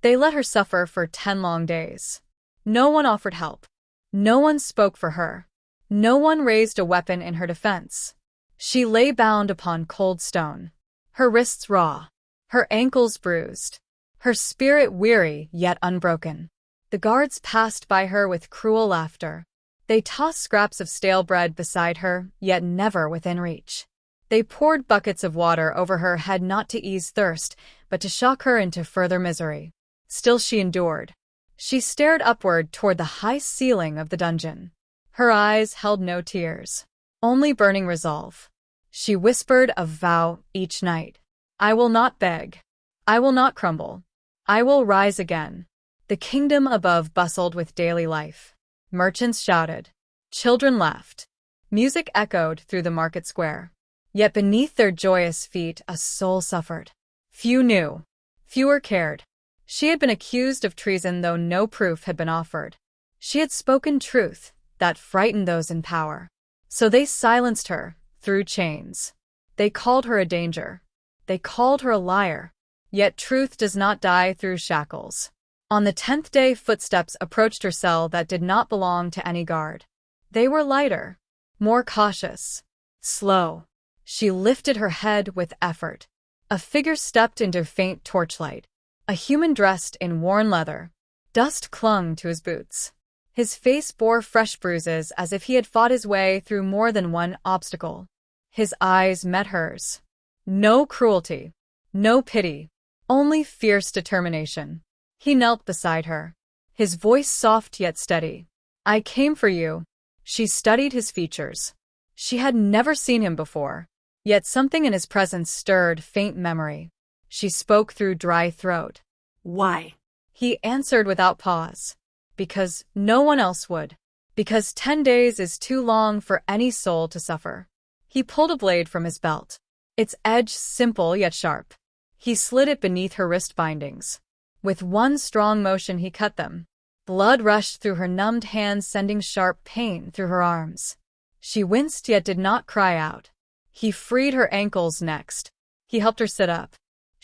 They let her suffer for 10 long days. No one offered help. No one spoke for her. No one raised a weapon in her defense. She lay bound upon cold stone, her wrists raw, her ankles bruised, her spirit weary yet unbroken. The guards passed by her with cruel laughter. They tossed scraps of stale bread beside her, yet never within reach. They poured buckets of water over her head not to ease thirst, but to shock her into further misery. Still she endured. She stared upward toward the high ceiling of the dungeon. Her eyes held no tears, only burning resolve. She whispered a vow each night. I will not beg. I will not crumble. I will rise again. The kingdom above bustled with daily life. Merchants shouted. Children laughed. Music echoed through the market square. Yet beneath their joyous feet a soul suffered. Few knew. Fewer cared. She had been accused of treason though no proof had been offered. She had spoken truth that frightened those in power. So they silenced her through chains. They called her a danger. They called her a liar. Yet truth does not die through shackles. On the 10th day footsteps approached her cell that did not belong to any guard. They were lighter, more cautious, slow. She lifted her head with effort. A figure stepped into faint torchlight. A human dressed in worn leather. Dust clung to his boots. His face bore fresh bruises as if he had fought his way through more than one obstacle. His eyes met hers. No cruelty. No pity. Only fierce determination. He knelt beside her. His voice soft yet steady. I came for you. She studied his features. She had never seen him before. Yet something in his presence stirred faint memory. She spoke through dry throat. Why? He answered without pause. Because no one else would. Because 10 days is too long for any soul to suffer. He pulled a blade from his belt. Its edge simple yet sharp. He slid it beneath her wrist bindings. With one strong motion he cut them. Blood rushed through her numbed hands, sending sharp pain through her arms. She winced yet did not cry out. He freed her ankles next. He helped her sit up.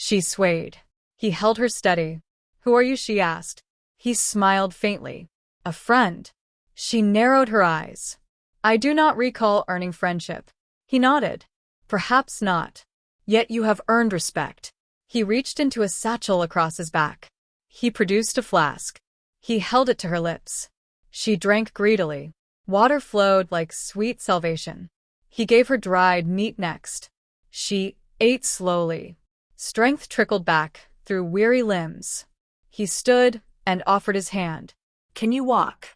She swayed. He held her steady. Who are you? She asked. He smiled faintly. A friend. She narrowed her eyes. I do not recall earning friendship. He nodded. Perhaps not. Yet you have earned respect. He reached into a satchel across his back. He produced a flask. He held it to her lips. She drank greedily. Water flowed like sweet salvation. He gave her dried meat next. She ate slowly. Strength trickled back through weary limbs. He stood and offered his hand. Can you walk?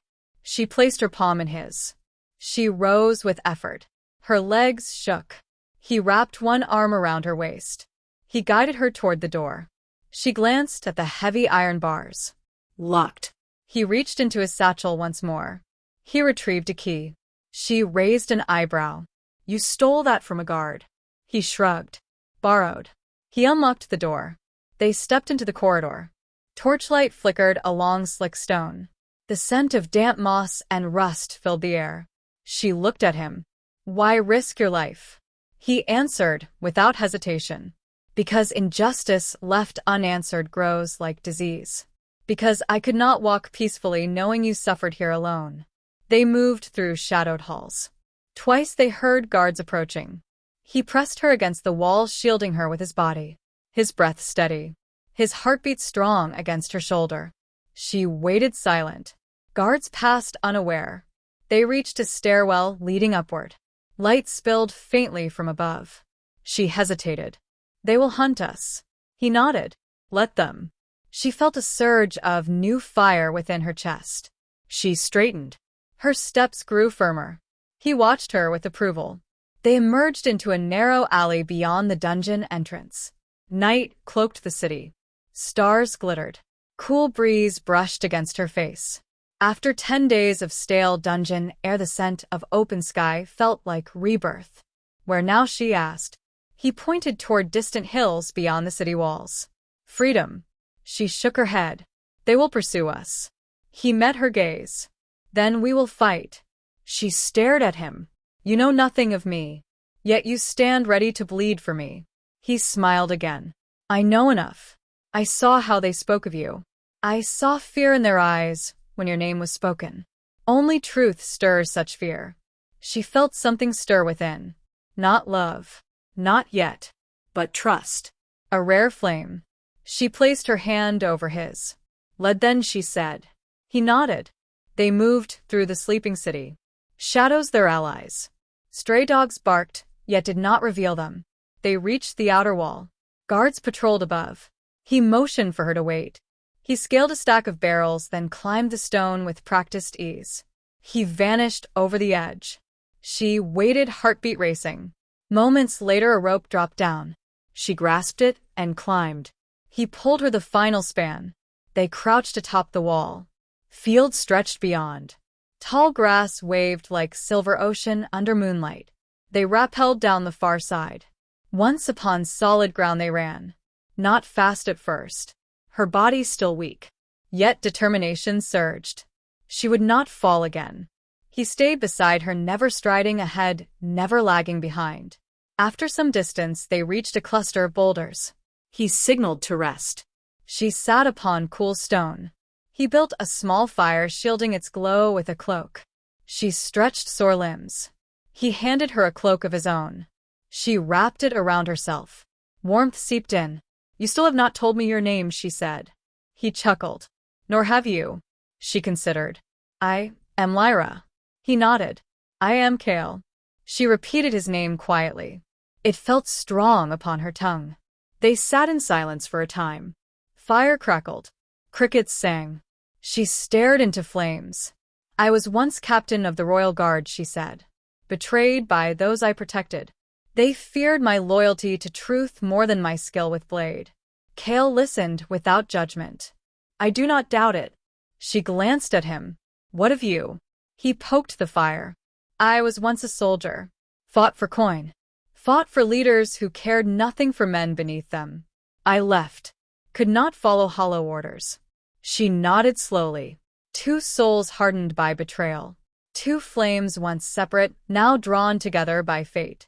She placed her palm in his. She rose with effort. Her legs shook. He wrapped one arm around her waist. He guided her toward the door. She glanced at the heavy iron bars. Locked. He reached into his satchel once more. He retrieved a key. She raised an eyebrow. You stole that from a guard. He shrugged. Borrowed. He unlocked the door. They stepped into the corridor. Torchlight flickered along slick stone. The scent of damp moss and rust filled the air. She looked at him. Why risk your life? He answered without hesitation. Because injustice left unanswered grows like disease. Because I could not walk peacefully knowing you suffered here alone. They moved through shadowed halls. Twice they heard guards approaching. He pressed her against the wall, shielding her with his body. His breath steady. His heartbeat strong against her shoulder. She waited silent. Guards passed unaware. They reached a stairwell leading upward. Light spilled faintly from above. She hesitated. They will hunt us. He nodded. Let them. She felt a surge of new fire within her chest. She straightened. Her steps grew firmer. He watched her with approval. They emerged into a narrow alley beyond the dungeon entrance. Night cloaked the city. Stars glittered. Cool breeze brushed against her face. After 10 days of stale dungeon air, the scent of open sky felt like rebirth. Where now? She asked. He pointed toward distant hills beyond the city walls. Freedom. She shook her head. They will pursue us. He met her gaze. Then we will fight. She stared at him. You know nothing of me. Yet you stand ready to bleed for me. He smiled again. I know enough. I saw how they spoke of you. I saw fear in their eyes when your name was spoken. Only truth stirs such fear. She felt something stir within. Not love. Not yet. But trust. A rare flame. She placed her hand over his. Led then, she said. He nodded. They moved through the sleeping city. Shadows their allies. Stray dogs barked, yet did not reveal them. They reached the outer wall. Guards patrolled above. He motioned for her to wait. He scaled a stack of barrels, then climbed the stone with practiced ease. He vanished over the edge. She waited, heartbeat racing. Moments later, a rope dropped down. She grasped it and climbed. He pulled her the final span. They crouched atop the wall. Fields stretched beyond. Tall grass waved like silver ocean under moonlight. They rappelled down the far side. Once upon solid ground they ran. Not fast at first. Her body still weak. Yet determination surged. She would not fall again. He stayed beside her, never striding ahead, never lagging behind. After some distance, they reached a cluster of boulders. He signaled to rest. She sat upon cool stone. He built a small fire, shielding its glow with a cloak. She stretched sore limbs. He handed her a cloak of his own. She wrapped it around herself. Warmth seeped in. You still have not told me your name, she said. He chuckled. Nor have you. She considered. I am Lyra. He nodded. I am Kale. She repeated his name quietly. It felt strong upon her tongue. They sat in silence for a time. Fire crackled. Crickets sang. She stared into flames. I was once captain of the royal guard, she said. Betrayed by those I protected. They feared my loyalty to truth more than my skill with blade. Kale listened without judgment. I do not doubt it. She glanced at him. What of you? He poked the fire. I was once a soldier. Fought for coin. Fought for leaders who cared nothing for men beneath them. I left. Could not follow hollow orders. She nodded slowly. Two souls hardened by betrayal. Two flames once separate, now drawn together by fate.